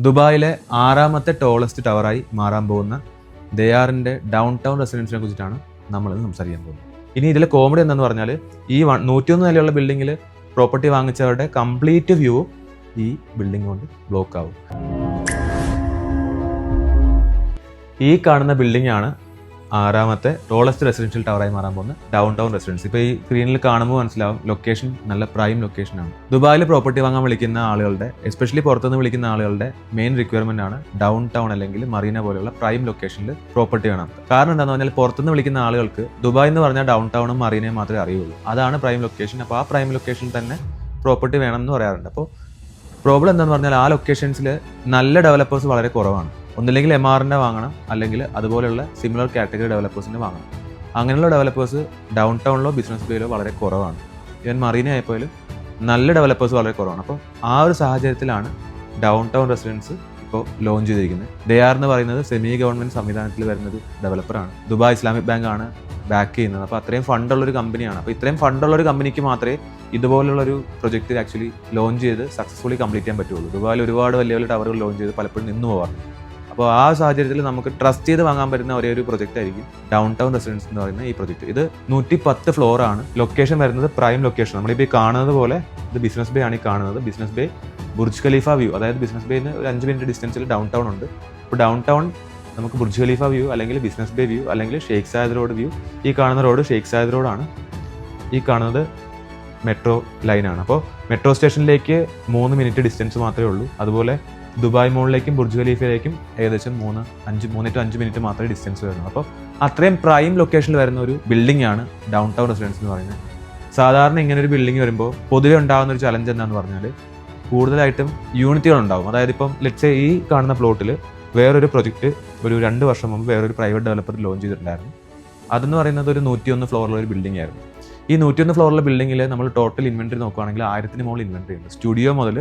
ദുബായിലെ 6ാമത്തെ ടോളസ്റ്റ് ടവറായി മാറാൻ പോകുന്ന ദയാറിൻ്റെ ഡൗൺ ടൗൺ റെസിഡൻസിനെ കുറിച്ചിട്ടാണ് നമ്മളിന്ന് സംസാരിക്കാൻ പോകുന്നത്. ഇനി ഇതിലെ കോമഡി എന്താണെന്ന് പറഞ്ഞാൽ ഈ 101 നിലയുള്ള ബിൽഡിങ്ങിൽ പ്രോപ്പർട്ടി വാങ്ങിച്ചവരുടെ കംപ്ലീറ്റ് വ്യൂ ഈ ബിൽഡിംഗ് കൊണ്ട് ബ്ലോക്ക് ആവും. ഈ കാണുന്ന ബിൽഡിംഗ് ആണ് 6ാമത്തെ ടോളസ്റ്റ് റെസിഡൻഷ്യൽ ടവറായി മാറാൻ പോകുന്ന ഡൗൺ ടൗൺ റെസിഡൻസ്. ഇപ്പോൾ ഈ സ്ക്രീനിൽ കാണുമ്പോൾ മനസ്സിലാവും ലൊക്കേഷൻ നല്ല പ്രൈം ലൊക്കേഷനാണ്. ദുബായിൽ പ്രോപ്പർട്ടി വാങ്ങാൻ വിളിക്കുന്ന ആളുകളുടെ, എസ്പെഷ്യലി പുറത്തുനിന്ന് വിളിക്കുന്ന ആളുകളുടെ മെയിൻ റിക്വയർമെന്റ് ആണ് ഡൗൺ ടൗൺ അല്ലെങ്കിൽ മറീന പോലെയുള്ള പ്രൈം ലൊക്കേഷനിൽ പ്രോപ്പർട്ടി വേണം. കാരണം എന്താണെന്ന് പറഞ്ഞാൽ പുറത്തുനിന്ന് വിളിക്കുന്ന ആളുകൾക്ക് ദുബായ് എന്ന് പറഞ്ഞാൽ ഡൗൺ ടൗണും മറീനയും മാത്രമേ അറിയുള്ളൂ. അതാണ് പ്രൈം ലൊക്കേഷൻ. അപ്പോൾ ആ പ്രൈം ലൊക്കേഷനിൽ തന്നെ പ്രോപ്പർട്ടി വേണം എന്ന് പറയാറുണ്ട്. അപ്പോൾ പ്രോബ്ലം എന്താണെന്ന് പറഞ്ഞാൽ ആ ലൊക്കേഷൻസിൽ നല്ല ഡെവലപ്പേഴ്സ് വളരെ കുറവാണ്. ഒന്നില്ലെങ്കിൽ MRന്റെ വാങ്ങണം, അല്ലെങ്കിൽ അതുപോലെയുള്ള സിമിലർ കാറ്റഗറി ഡെവലപ്പേഴ്സിൻ്റെ വാങ്ങണം. അങ്ങനെയുള്ള ഡെവലപ്പേഴ്സ് ഡൗൺ ടൗണിലോ ബിസിനസ് ബേയിലോ വളരെ കുറവാണ്. ഈവൻ മറീന ആയപ്പോലും നല്ല ഡെവലപ്പേഴ്സ് വളരെ കുറവാണ്. അപ്പോൾ ആ ഒരു സാഹചര്യത്തിലാണ് ഡൗൺ ടൗൺ റെസിഡൻസ് ഇപ്പോൾ ലോഞ്ച് ചെയ്തിരിക്കുന്നത്. ദയാർ എന്ന് പറയുന്നത് സെമി ഗവൺമെൻറ് സംവിധാനത്തിൽ വരുന്നൊരു ഡെവലപ്പറാണ്. ദുബായ് ഇസ്ലാമിക് ബാങ്ക് ആണ് ബാക്ക് ചെയ്യുന്നത്. അപ്പോൾ അത്രയും ഫണ്ടുള്ളൊരു കമ്പനിയാണ്. അപ്പോൾ ഇത്രയും ഫണ്ടുള്ളൊരു കമ്പനിക്ക് മാത്രമേ ഇതുപോലുള്ളൊരു പ്രൊജക്റ്റ് ആക്ച്വലി ലോഞ്ച് ചെയ്ത് സക്സസ്ഫുള്ളി കംപ്ലീറ്റ് ചെയ്യാൻ പറ്റുള്ളൂ. ദുബായിൽ ഒരുപാട് വലിയ വലിയ ടവറുകൾ ലോഞ്ച് ചെയ്ത് പലപ്പോഴും നിന്ന് പോകാറുണ്ട്. അപ്പോൾ ആ സാഹചര്യത്തിൽ നമുക്ക് ട്രസ്റ്റ് ചെയ്ത് വാങ്ങാൻ പറ്റുന്ന ഒരേ ഒരു പ്രൊജക്റ്റ് ആയിരിക്കും ഡൗൺ ടൗൺ റെസിഡൻസ് എന്ന് പറയുന്ന ഈ പ്രൊജക്റ്റ്. ഇത് 110 ഫ്ലോർ ആണ്. ലൊക്കേഷൻ വരുന്നത് പ്രൈം ലൊക്കേഷൻ. നമ്മളിപ്പോൾ ഈ കാണുന്നത് പോലെ ഇത് ബിസിനസ് ബേ ആണ് ഈ കാണുന്നത്. Business bay Burj Khalifa view, അതായത് ബിസിനസ് ബേന്ന് ഒരു 5 മിനിറ്റ് ഡിസ്റ്റൻസിൽ ഡൗൺ ടൗൺ ഉണ്ട്. അപ്പോൾ ഡൗൺ ടൗൺ നമുക്ക് ബുർജ് ഖലീഫ വ്യൂ, അല്ലെങ്കിൽ ബിസിനസ് ബേ വ്യൂ, അല്ലെങ്കിൽ ഷെയ്ഖ് സായദ് റോഡ് വ്യൂ. ഈ കാണുന്ന റോഡ് ഷെയ്ഖ് സായദ് റോഡാണ്. ഈ കാണുന്നത് മെട്രോ ലൈനാണ്. അപ്പോൾ മെട്രോ സ്റ്റേഷനിലേക്ക് 3 മിനിറ്റ് ഡിസ്റ്റൻസ് മാത്രമേ ഉള്ളൂ. അതുപോലെ ദുബായ് മോളിലേക്കും ബുർജ് ഖലീഫയിലേക്കും ഏകദേശം 3 to 5 മിനിറ്റ് മാത്രമേ ഡിസ്റ്റൻസ് വരുന്നു. അപ്പോൾ അത്രയും പ്രൈം ലൊക്കേഷനിൽ വരുന്ന ഒരു ബിൽഡിംഗ് ആണ് ഡൗൺ ടൗൺ റെസിഡൻസ് എന്ന് പറയുന്നത്. സാധാരണ ഇങ്ങനെ ഒരു ബിൽഡിംഗ് വരുമ്പോൾ പൊതുവെ ഉണ്ടാകുന്ന ഒരു ചലഞ്ച് എന്താണെന്ന് പറഞ്ഞാൽ കൂടുതലായിട്ടും യൂണിറ്റുകൾ ഉണ്ടാകും. അതായത് ഇപ്പം ലെറ്റ്സ് ഈ കാണുന്ന പ്ലോട്ടിൽ വേറൊരു പ്രൊജക്റ്റ് ഒരു 2 വർഷം മുമ്പ് വേറൊരു പ്രൈവറ്റ് ഡെവലപ്പർ ലോഞ്ച് ചെയ്തിട്ടുണ്ടായിരുന്നു. അതെന്ന് പറയുന്നത് ഒരു 101 ഫ്ലോറിലുള്ള ഒരു ബിൽഡിംഗ് ആയിരുന്നു. ഈ 101 ഫ്ലോറിലെ ബിൽഡിങ്ങിൽ നമ്മൾ ടോട്ടൽ ഇൻവെന്ററി നോക്കുകയാണെങ്കിൽ 1000 മുകളിൽ ഇൻവെന്ററി ഉണ്ട്. സ്റ്റുഡിയോ മുതൽ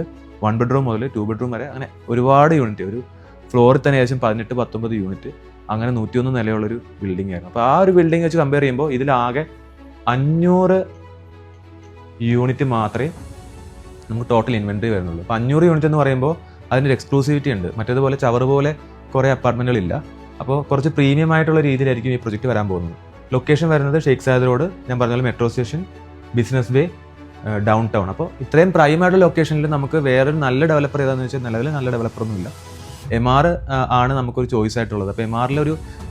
1 ബെഡ്റൂം മുതൽ 2 ബെഡ്റൂം വരെ അങ്ങനെ ഒരുപാട് യൂണിറ്റ്, ഒരു ഫ്ലോറിൽ തന്നെ ഏകദേശം 18-19 യൂണിറ്റ്, അങ്ങനെ 101 നിലയുള്ളൊരു ബിൽഡിംഗ് ആയിരുന്നു. അപ്പോൾ ആ ഒരു ബിൽഡിംഗ് വെച്ച് കമ്പയർ ചെയ്യുമ്പോൾ ഇതിലാകെ 500 യൂണിറ്റ് മാത്രമേ നമുക്ക് ടോട്ടൽ ഇൻവെന്ററി വരുന്നുള്ളൂ. അപ്പോൾ 500 യൂണിറ്റ് എന്ന് പറയുമ്പോൾ അതിൻ്റെ എക്സ്ക്ലൂസിവിറ്റി ഉണ്ട്. മറ്റേതുപോലെ ചവറ് പോലെ കുറേ അപ്പാർട്ട്മെന്റുകളില്ല. അപ്പോൾ കുറച്ച് പ്രീമിയം ആയിട്ടുള്ള രീതിയിലായിരിക്കും ഈ പ്രൊജക്റ്റ് വരാൻ പോകുന്നത്. ലൊക്കേഷൻ വരുന്നത് ഷെയ്ഖ് സായദ് റോഡ്, ഞാൻ പറഞ്ഞ metro station, business bay, down town. അപ്പോൾ ഇത്രയും പ്രൈമായിട്ടുള്ള ലൊക്കേഷനിൽ നമുക്ക് വേറൊരു നല്ല ഡെവലപ്പർ ഏതാണെന്ന് വെച്ചാൽ നിലവിൽ നല്ല ഡെവലപ്പറൊന്നുമില്ല. MR ആണ് നമുക്കൊരു ചോയ്സ് ആയിട്ടുള്ളത്. അപ്പോൾ MRൽ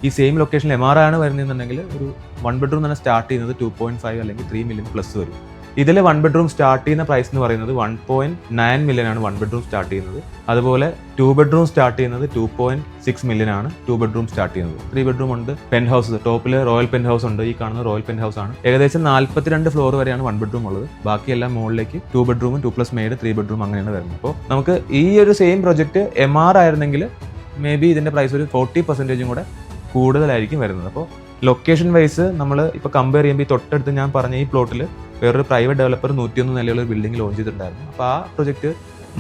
ഈ സെയിം ലൊക്കേഷനിൽ MR ആണ് വരുന്നതെന്നുണ്ടെങ്കിൽ ഒരു 1 ബെഡ്റൂം തന്നെ സ്റ്റാർട്ട് ചെയ്യുന്നത് 2.5 അല്ലെങ്കിൽ 3 മില്യൺ പ്ലസ് വരും. ഇതിൽ 1 ബെഡ്റൂം സ്റ്റാർട്ട് ചെയ്യുന്ന പ്രൈസ് എന്ന് പറയുന്നത് 1.9 മില്യൺ ആണ് 1 ബെഡ്റൂം സ്റ്റാർട്ട് ചെയ്യുന്നത്. അതുപോലെ 2 ബെഡ്റൂം സ്റ്റാർട്ട് ചെയ്യുന്നത് 2.6 മില്യൺ ആണ് 2 ബെഡ്റൂം സ്റ്റാർട്ട് ചെയ്യുന്നത്. 3 ബെഡ്റൂം ഉണ്ട്. പെന്റ് ഹൗസ്, ടോപ്പിൽ റോയൽ പെന്റ് ഹൗസ് ഉണ്ട്. ഈ കാണുന്ന റോയൽ പെന്റ് ഹൗസ് ആണ്. ഏകദേശം 42 ഫ്ലോർ വരെയാണ് 1 ബെഡ്റൂം ഉള്ളത്. ബാക്കിയെല്ലാം മുകളിലേക്ക് 2 ബെഡ്റൂമും 2+ മെയ്ഡ് 3 ബെഡ്റൂം അങ്ങനെയാണ് വരുന്നത്. അപ്പോൾ നമുക്ക് ഈ ഒരു സെയിം പ്രൊജക്റ്റ് MR ആയിരുന്നെങ്കിൽ മേ ബി ഇതിന്റെ പ്രൈസ് ഒരു 40% കൂടെ കൂടുതലായിരിക്കും വരുന്നത്. അപ്പോൾ ലൊക്കേഷൻ വൈസ് നമ്മൾ ഇപ്പോൾ കമ്പയർ ചെയ്യുമ്പോൾ ഈ തൊട്ടടുത്ത് ഞാൻ പറഞ്ഞ ഈ പ്ലോട്ടിൽ വേറൊരു പ്രൈവറ്റ് ഡെവലപ്പർ 101 നിലയുള്ള ഒരു ബിൽഡിംഗ് ലോഞ്ച് ചെയ്തിട്ടുണ്ടായിരുന്നു. അപ്പോൾ ആ പ്രൊജക്റ്റ്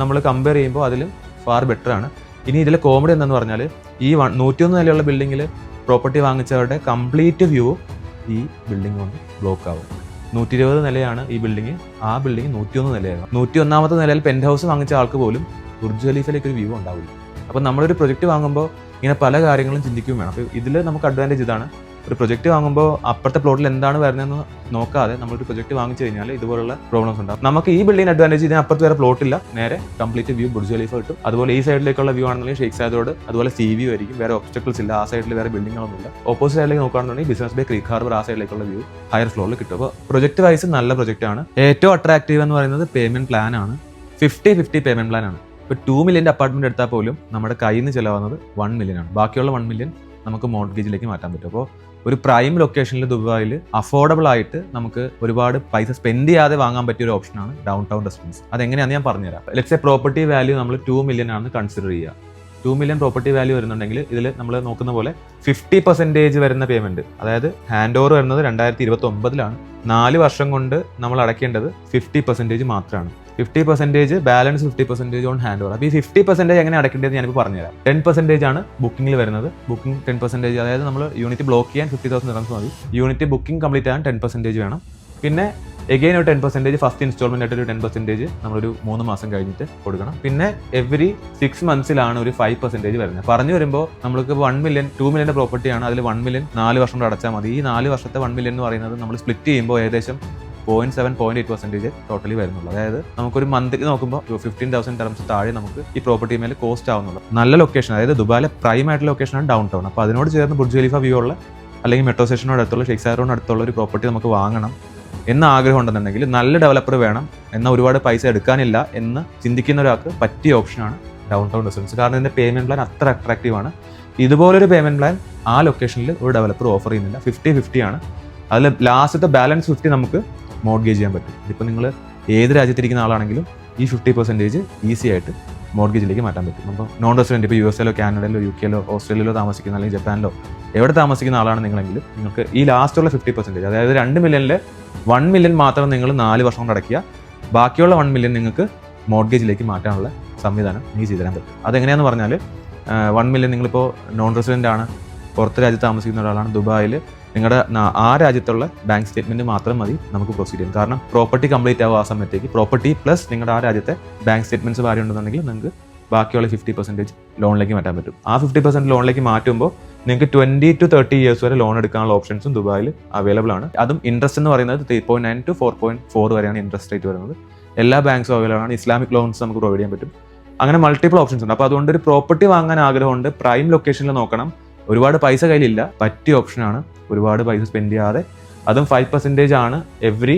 നമ്മൾ കമ്പയർ ചെയ്യുമ്പോൾ അതിലും ഫാർ ബെറ്റർ ആണ്. ഇനി ഇതിലെ കോമഡി എന്താണെന്ന് പറഞ്ഞാൽ ഈ 101 നിലയുള്ള ബിൽഡിങ്ങിൽ പ്രോപ്പർട്ടി വാങ്ങിച്ചവരുടെ കംപ്ലീറ്റ് വ്യൂ ഈ ബിൽഡിംഗ് കൊണ്ട് ബ്ലോക്ക് ആവും. 120 നിലയാണ് ഈ ബിൽഡിംഗ്. ആ ബിൽഡിംഗ് 101 നിലയായിരുന്നു. 101ാമത്തെ നിലയിൽ പെന്റ് ഹൗസ് വാങ്ങിച്ച ആൾക്ക് പോലും ബുർജ് ഖലീഫയിലേക്ക് ഒരു വ്യൂ ഉണ്ടാവില്ല. അപ്പോൾ നമ്മളൊരു പ്രൊജക്റ്റ് വാങ്ങുമ്പോൾ ഇങ്ങനെ പല കാര്യങ്ങളും ചിന്തിക്കുകയും വേണം. അപ്പോൾ ഇതിൽ നമുക്ക് അഡ്വാൻറ്റേജ് ഇതാണ്. ഒരു പ്രൊജക്റ്റ് വാങ്ങുമ്പോൾ അപ്പുറത്തെ പ്ലോട്ടിൽ എന്താണ് വരുന്നതെന്ന് നോക്കാതെ നമ്മളൊരു പ്രൊജക്റ്റ് വാങ്ങിച്ചു കഴിഞ്ഞാൽ ഇതുപോലുള്ള പ്രോബ്ലംസ് ഉണ്ടാകും. നമുക്ക് ഈ ബിൽഡിംഗ് അഡ്വാൻറ്റേജ് ഇതിന് അപ്പുറത്ത് വേറെ പ്ലോട്ടില്ല, നേരെ കംപ്ലീറ്റ് വ്യൂ ബുർജ് ഖലീഫ കിട്ടും. അതുപോലെ ഈ സൈഡിലേക്കുള്ള വ്യൂ ആണെന്നുണ്ടെങ്കിൽ ഷെയ്ഖ് സായദ് റോഡ്, അതുപോലെ സീ വ്യൂ ആയിരിക്കും. വേറെ ഒബ്സ്റ്റക്കിൾസ് ഇല്ല. ആ സൈഡിൽ വേറെ ബിൽഡിങ്ങുകളൊന്നുമില്ല. ഓപ്പോസിറ്റ് സൈഡിലേക്ക് നോക്കുകയാണെന്നുണ്ടെങ്കിൽ ബിസിനസ് ബേ, ക്രീക്ക് ഹാർബർ, ആ സൈഡിലേക്കുള്ള വ്യൂ ഹയർ ഫ്ലോറിൽ കിട്ടും. അപ്പോൾ പ്രൊജക്റ്റ് വൈസ് നല്ല പ്രൊജക്റ്റ് ആണ്. ഏറ്റവും അട്രാക്റ്റീവ് എന്ന് പറയുന്നത് പേയ്മെന്റ് പ്ലാൻ ആണ്. 50-50 പേയ്മെന്റ് പ്ലാൻ ആണ്. ഇപ്പോൾ 2 മില്യൻ്റെ അപ്പാർട്ട്മെന്റ് എടുത്താൽ പോലും നമ്മുടെ കയ്യിൽ നിന്ന് ചിലവാകുന്നത് 1 മില്യൺ ആണ്. ബാക്കിയുള്ള 1 മില്യൺ നമുക്ക് മോർട്ട്ഗേജിലേക്ക് മാറ്റാൻ പറ്റും. അപ്പോൾ ഒരു പ്രൈം ലൊക്കേഷനിൽ ദുബായിൽ അഫോർഡബിൾ ആയിട്ട് നമുക്ക് ഒരുപാട് പൈസ സ്പെൻഡ് ചെയ്യാതെ വാങ്ങാൻ പറ്റിയ ഒരു ഓപ്ഷനാണ് ഡൗൺ ടൗൺ റെസിഡൻസ്. അതെങ്ങനെയാണെന്ന് ഞാൻ പറഞ്ഞുതരാം. ലെറ്റ്സ് എ പ്രോപ്പർട്ടി വാല്യൂ നമ്മൾ 2 മില്യൺ ആണ് കൺസിഡർ ചെയ്യുക. 2 മില്യൺ പ്രോപ്പർട്ടി വാല്യൂ വരുന്നുണ്ടെങ്കിൽ ഇതിൽ നമ്മൾ നോക്കുന്ന പോലെ 50% വരുന്ന പേയ്മെന്റ്, അതായത് ഹാൻഡ് ഓവർ വരുന്നത് 2029-ലാണ്. 4 വർഷം കൊണ്ട് നമ്മൾ അടയ്ക്കേണ്ടത് 50% മാത്രമാണ്. 50% ബാലൻസ് 50% ഓൺ ഹാൻഡ് ഓവർ. അപ്പോൾ ഈ 50% എങ്ങനെ അടയ്ക്കേണ്ടത് ഞാനിപ്പോൾ പറഞ്ഞുതരാം. 10% ആണ് ബുക്കിംഗിൽ വരുന്നത്. ബുക്കിംഗ് 10%, അതായത് നമ്മൾ യൂണിറ്റ് ബ്ലോക്ക് ചെയ്യാൻ 50,000 dirhams മതി. യൂണിറ്റ് ബുക്കിംഗ് കംപ്ലീറ്റ് ആകാൻ 10% വേണം. പിന്നെ എഗെയിൻ ഒരു 10% ഫസ്റ്റ് ഇൻസ്റ്റാൾമെന്റ് ആയിട്ട് ഒരു 10% നമ്മളൊരു 3 മാസം കഴിഞ്ഞിട്ട് കൊടുക്കണം. പിന്നെ എവറി 6 മന്ത്സിലാണ് ഒരു 5% വരുന്നത്. പറഞ്ഞു വരുമ്പോൾ നമ്മൾക്ക് 1 മില്യൺ 2 മില്യൻ്റെ പ്രോപ്പർട്ടിയാണ്, അതിൽ 1 മില്യൺ 4 വർഷം കൊണ്ട് അടച്ചാൽ മതി. ഈ 4 വർഷത്തെ 1 മില്യൺ എന്ന് പറയുന്നത് നമ്മൾ സ്പ്ലിറ്റ് ചെയ്യുമ്പോൾ ഏകദേശം 0.7-0.8% ടോട്ടലി വരുന്നുള്ളൂ. അതായത് നമുക്കൊരു മന്ത്ലി നോക്കുമ്പോൾ 15,000 dirhams താഴെ നമുക്ക് ഈ പ്രോപ്പർട്ടി മേലെ കോസ്റ്റ് ആവുന്നുള്ളൂ. നല്ല ലൊക്കേഷൻ, അതായത് ദുബായിലെ പ്രൈം ആയിട്ടുള്ള ലൊക്കേഷനാണ് ഡൗൺ ടൗൺ. അപ്പോൾ അതിനോട് ചേർന്ന് ബുർജ് ഖലീഫ വ്യൂ ഉള്ള അല്ലെങ്കിൽ മെട്രോ സ്റ്റേഷനോട് അടുത്തുള്ള ഷെയ്ഖ് സായദ് റോഡിന് അടുത്തുള്ള ഒരു പ്രോപ്പർട്ടി നമുക്ക് വാങ്ങണം എന്ന ആഗ്രഹം ഉണ്ടെന്നുണ്ടെങ്കിൽ, നല്ല ഡെവലപ്പർ വേണം എന്നാൽ ഒരുപാട് പൈസ എടുക്കാനില്ല എന്ന് ചിന്തിക്കുന്ന ഒരാൾക്ക് പറ്റിയ ഓപ്ഷനാണ് ഡൗൺ ടൗൺ റെസിഡൻസ്. കാരണം ഇതിൻ്റെ പേയ്മെൻറ്റ് പ്ലാൻ അത്ര അട്രാക്റ്റീവ് ആണ്. ഇതുപോലൊരു പേയ്മെൻറ്റ് പ്ലാൻ ആ ലൊക്കേഷനിൽ ഒരു ഡെവലപ്പർ ഓഫർ ചെയ്യുന്നില്ല. 50-50 ആണ്. അതിൽ ലാസ്റ്റത്തെ ബാലൻസ് 50 നമുക്ക് മോർഗേജ് ചെയ്യാൻ പറ്റും. ഇപ്പോൾ നിങ്ങൾ ഏത് രാജ്യത്തിരിക്കുന്ന ആളാണെങ്കിലും ഈ 50% ഈസി ആയിട്ട് മോർഗേജിലേക്ക് മാറ്റാൻ പറ്റും. അപ്പോൾ നോൺ റെസിഡൻറ്റ് ഇപ്പോൾ USA-ലോ കാനഡയിലോ UK-ലോ ഓസ്ട്രേലിയയിലോ താമസിക്കുന്ന അല്ലെങ്കിൽ ജപ്പാനിലോ എവിടെ താമസിക്കുന്ന ആളാണ് നിങ്ങളെങ്കിലും നിങ്ങൾക്ക് ഈ ലാസ്റ്റുള്ള 50%, അതായത് 2 മില്യണിൽ 1 മില്യൺ മാത്രം നിങ്ങൾ 4 വർഷം കൊണ്ട് അടയ്ക്കുക, ബാക്കിയുള്ള 1 മില്യൺ നിങ്ങൾക്ക് മോർഗേജിലേക്ക് മാറ്റാനുള്ള സംവിധാനം നിങ്ങൾക്ക് ചെയ്തു തരാൻ പറ്റും. അതെങ്ങനെയാണെന്ന് പറഞ്ഞാൽ 1 മില്യൺ നിങ്ങളിപ്പോൾ നോൺ റെസിഡൻ്റ് ആണ്, പുറത്ത് രാജ്യത്ത് താമസിക്കുന്ന ഒരാളാണ്, ദുബായിൽ നിങ്ങളുടെ ആ രാജ്യത്തുള്ള ബാങ്ക് സ്റ്റേറ്റ്മെൻറ്റ് മാത്രം മതി നമുക്ക് പ്രൊസീഡ് ചെയ്യാം. കാരണം പ്രോപ്പർട്ടി കംപ്ലീറ്റ് ആവും ആ സമയത്തേക്ക്. പ്രോപ്പർട്ടി പ്ലസ് നിങ്ങളുടെ ആ രാജ്യത്തെ ബാങ്ക് സ്റ്റേറ്റ്മെൻറ്റ്സ് ഭാര്യ ഉണ്ടെന്നുണ്ടെങ്കിൽ നിങ്ങൾക്ക് ബാക്കിയുള്ള 50% ലോണിലേക്ക് മാറ്റാൻ പറ്റും. ആ 50% ലോണിലേക്ക് മാറ്റുമ്പോൾ നിങ്ങൾക്ക് 20 to 30 years വരെ ലോൺ എടുക്കാനുള്ള ഓപ്ഷൻസും ദുബായിൽ അവൈലബിൾ ആണ്. അതും ഇൻട്രസ്റ്റ് എന്ന് പറയുന്നത് 3.9 to 4.4 വരെയാണ് ഇൻട്രസ്റ്റ് റേറ്റ് വരുന്നത്. എല്ലാ ബാങ്ക്സും അവൈലബിൾ ആണ്. ഇസ്ലാമിക് ലോൺസ് നമുക്ക് പ്രൊവൈഡ് ചെയ്യാൻ പറ്റും. അങ്ങനെ മൾട്ടിപ്പിൾ ഓപ്ഷൻസ് ഉണ്ട്. അപ്പോൾ അതുകൊണ്ട് ഒരു പ്രോപ്പർട്ടി വാങ്ങാൻ ആഗ്രഹമുണ്ട്, പ്രൈം ലൊക്കേഷനിൽ നോക്കണം, ഒരുപാട് പൈസ കയ്യിലില്ല, പറ്റിയ ഓപ്ഷനാണ്. ഒരുപാട് പൈസ സ്പെൻഡ് ചെയ്യാതെ, അതും 5% ആണ് എവറി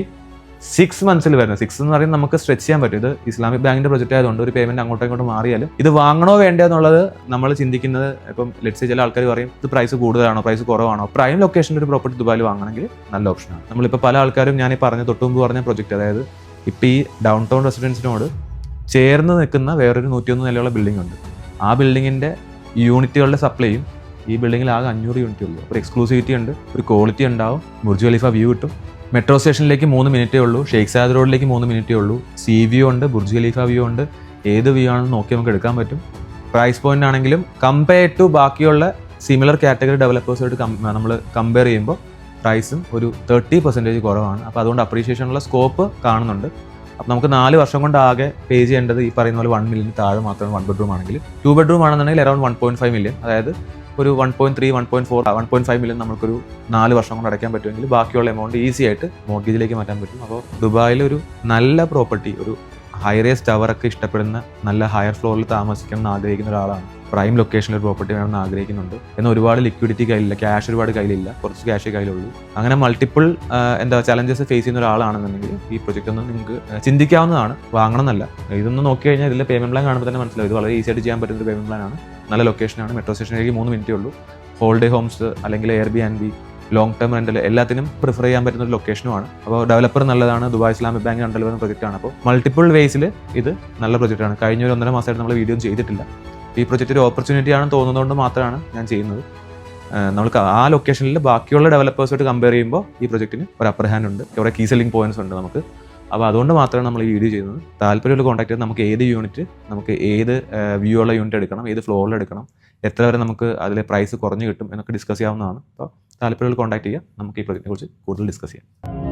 6 മന്ത്സിൽ വരുന്നത്. 6 എന്ന് പറയുന്നത് നമുക്ക് സ്ട്രെച്ച് ചെയ്യാൻ പറ്റും. ഇത് ഇസ്ലാമിക് ബാങ്കിന്റെ പ്രൊജക്റ്റ് ആയതുകൊണ്ട് ഒരു പേയ്മെന്റ് അങ്ങോട്ടും ഇങ്ങോട്ടും മാറിയാലും ഇത് വാങ്ങണോ വേണ്ടോ എന്നുള്ളത് നമ്മൾ ചിന്തിക്കുന്നത്. ഇപ്പം ലെറ്റ്സ് ചില ആൾക്കാർ പറയും ഇത് പ്രൈസ് കൂടുതലാണോ പ്രൈസ് കുറവാണോ. പ്രൈം ലൊക്കേഷനിൽ ഒരു പ്രോപ്പർട്ടി ദുബായിൽ വാങ്ങണമെങ്കിൽ നല്ല ഓപ്ഷനാണ്. നമ്മളിപ്പോൾ പല ആൾക്കാരും ഞാൻ ഈ പറഞ്ഞ തൊട്ട് മുമ്പ് പറഞ്ഞ പ്രൊജക്റ്റ്, അതായത് ഇപ്പോൾ ഈ ഡൗൺ ടൗൺ റെസിഡൻസിനോട് ചേർന്ന് നിൽക്കുന്ന വേറൊരു 101 നിലയുള്ള ബിൽഡിംഗ് ഉണ്ട്. ആ ബിൽഡിങ്ങിന്റെ യൂണിറ്റുകളുടെ സപ്ലൈയും ഈ ബിൽഡിങ്ങിൽ ആകെ 500 യൂണിറ്റ് ഉള്ളൂ. ഒരു എക്സ്ക്ലൂസിവിറ്റി ഉണ്ട്, ഒരു ക്വാളിറ്റി ഉണ്ടാവും, ബുർജ് ഖലീഫ വ്യൂ കിട്ടും. മെട്രോ സ്റ്റേഷനിലേക്ക് 3 മിനിറ്റേ ഉള്ളൂ, ഷെയ്ഖ് സായദ് റോഡിലേക്ക് 3 മിനിറ്റേ ഉള്ളൂ. സീ വ്യൂ ഉണ്ട്, ബുർജ് ഖലീഫ വ്യൂ ഉണ്ട്. ഏത് വ്യൂ ആണെന്ന് നോക്കി നമുക്ക് എടുക്കാൻ പറ്റും. പ്രൈസ് പോയിന്റ് ആണെങ്കിലും കമ്പയർ ടു ബാക്കിയുള്ള സിമിലർ കാറ്റഗറി ഡെവലപ്പേഴ്സായിട്ട് നമ്മൾ കമ്പയർ ചെയ്യുമ്പോൾ പ്രൈസും ഒരു 30% കുറവാണ്. അപ്പോൾ അതുകൊണ്ട് അപ്രീഷിയേഷനുള്ള സ്കോപ്പ് കാണുന്നുണ്ട്. അപ്പോൾ നമുക്ക് 4 വർഷം കൊണ്ട് ആകെ പേ ചെയ്യേണ്ടത് ഈ പറയുന്ന പോലെ 1 മില്യൺ താഴെ മാത്രമാണ് 1 ബെഡ്റൂം ആണെങ്കിൽ. 2 ബെഡ്റൂം ആണെന്നുണ്ടെങ്കിൽ അറൗണ്ട് 1.5 മില്യൺ, അതായത് ഒരു 1.3, 1.4, 1.5 മില്യൺ നമുക്കൊരു 4 വർഷം കൊണ്ട് അടയ്ക്കാൻ പറ്റുമെങ്കിൽ ബാക്കിയുള്ള എമൗണ്ട് ഈസി ആയിട്ട് മോർഗേജിലേക്ക് മാറ്റാൻ പറ്റും. അപ്പോൾ ദുബായിലൊരു നല്ല പ്രോപ്പർട്ടി, ഒരു ഹൈ റേസ് ടവറൊക്കെ ഇഷ്ടപ്പെടുന്ന, നല്ല ഹയർ ഫ്ലോറിൽ താമസിക്കണം എന്ന് ആഗ്രഹിക്കുന്ന ഒരാളാണ്, പ്രൈം ലൊക്കേഷനിൽ ഒരു പ്രോപ്പർട്ടി വേണമെന്ന് ആഗ്രഹിക്കുന്നുണ്ട്, എന്നാൽ ഒരുപാട് ലിക്വിഡിറ്റി കയ്യിലില്ല, ക്യാഷ് ഒരുപാട് കയ്യിലില്ല, കുറച്ച് ക്യാഷേ കയ്യിലുള്ളൂ, അങ്ങനെ മൾട്ടിപ്പിൾ ചലഞ്ചസ് ഫേസ് ചെയ്യുന്ന ഒരാളാണെന്നുണ്ടെങ്കിൽ ഈ പ്രൊജക്റ്റ് ഒന്ന് നിങ്ങൾക്ക് ചിന്തിക്കാവുന്നതാണ്. വാങ്ങണം എന്നല്ല. ഇതൊന്ന് നോക്കി കഴിഞ്ഞാൽ ഇതിലെ പേയ്മെന്റ് പ്ലാൻ കാണുമ്പോൾ തന്നെ മനസ്സിലാവും ഇത് വളരെ ഈസി ആയിട്ട് ചെയ്യാൻ പറ്റുന്ന ഒരു പേയ്മെന്റ് പ്ലാൻ ആണ്. നല്ല ലൊക്കേഷനാണ്, മെട്രോ സ്റ്റേഷനിലേക്ക് 3 മിനിറ്റേ ഉള്ളൂ. ഹോളിഡേ ഹോംസ് അല്ലെങ്കിൽ Airbnb, ലോങ് ടേം റെന്റൽ എല്ലാത്തിനും പ്രിഫർ ചെയ്യാൻ പറ്റുന്ന ഒരു ലൊക്കേഷനുമാണ്. അപ്പോൾ ഡെവലപ്പർ നല്ലതാണ്, ദുബായ് ഇസ്ലാമിക് ബാങ്ക് അണ്ടറിൽ വരുന്ന പ്രൊജക്റ്റാണ്. അപ്പോൾ മൾട്ടിപ്പിൾ വേസിൽ ഇത് നല്ല പ്രൊജക്റ്റാണ്. കഴിഞ്ഞ ഒരു 1.5 മാസമായിട്ട് നമ്മൾ വീഡിയോ ചെയ്തിട്ടില്ല. ഈ പ്രൊജക്റ്റ് ഒരു ഓപ്പർച്യൂണിറ്റി ആണെന്ന് തോന്നുന്നതുകൊണ്ട് മാത്രമാണ് ഞാൻ ചെയ്യുന്നത്. നമുക്ക് ആ ലൊക്കേഷനിൽ ബാക്കിയുള്ള ഡെവലപ്പേഴ്സായിട്ട് കമ്പയർ ചെയ്യുമ്പോൾ ഈ പ്രൊജക്റ്റിന് ഒരു അപ്പർ ഹാൻഡ് ഉണ്ട്, കുറേ കീ സെല്ലിംഗ് പോയിന്റ്സ് ഉണ്ട് നമുക്ക്. അപ്പോൾ അതുകൊണ്ട് മാത്രമാണ് നമ്മൾ ഈ വീഡിയോ ചെയ്യുന്നത്. താല്പര്യമുള്ള കോൺടാക്ട് ചെയ്ത് നമുക്ക് ഏത് യൂണിറ്റ്, നമുക്ക് ഏത് വ്യൂ ഉള്ള യൂണിറ്റ് എടുക്കണം, ഏത് ഫ്ലോറിൽ എടുക്കണം, എത്ര വരെ നമുക്ക് അതിലെ പ്രൈസ് കുറഞ്ഞ് കിട്ടും എന്നൊക്കെ ഡിസ്കസ് ചെയ്യാവുന്നതാണ്. അപ്പോൾ താല്പര്യമുള്ള കോൺടാക്ട് ചെയ്യുക, നമുക്ക് ഈ പ്രൊജക്റ്റിനെ കുറിച്ച് കൂടുതൽ ഡിസ്കസ് ചെയ്യാം.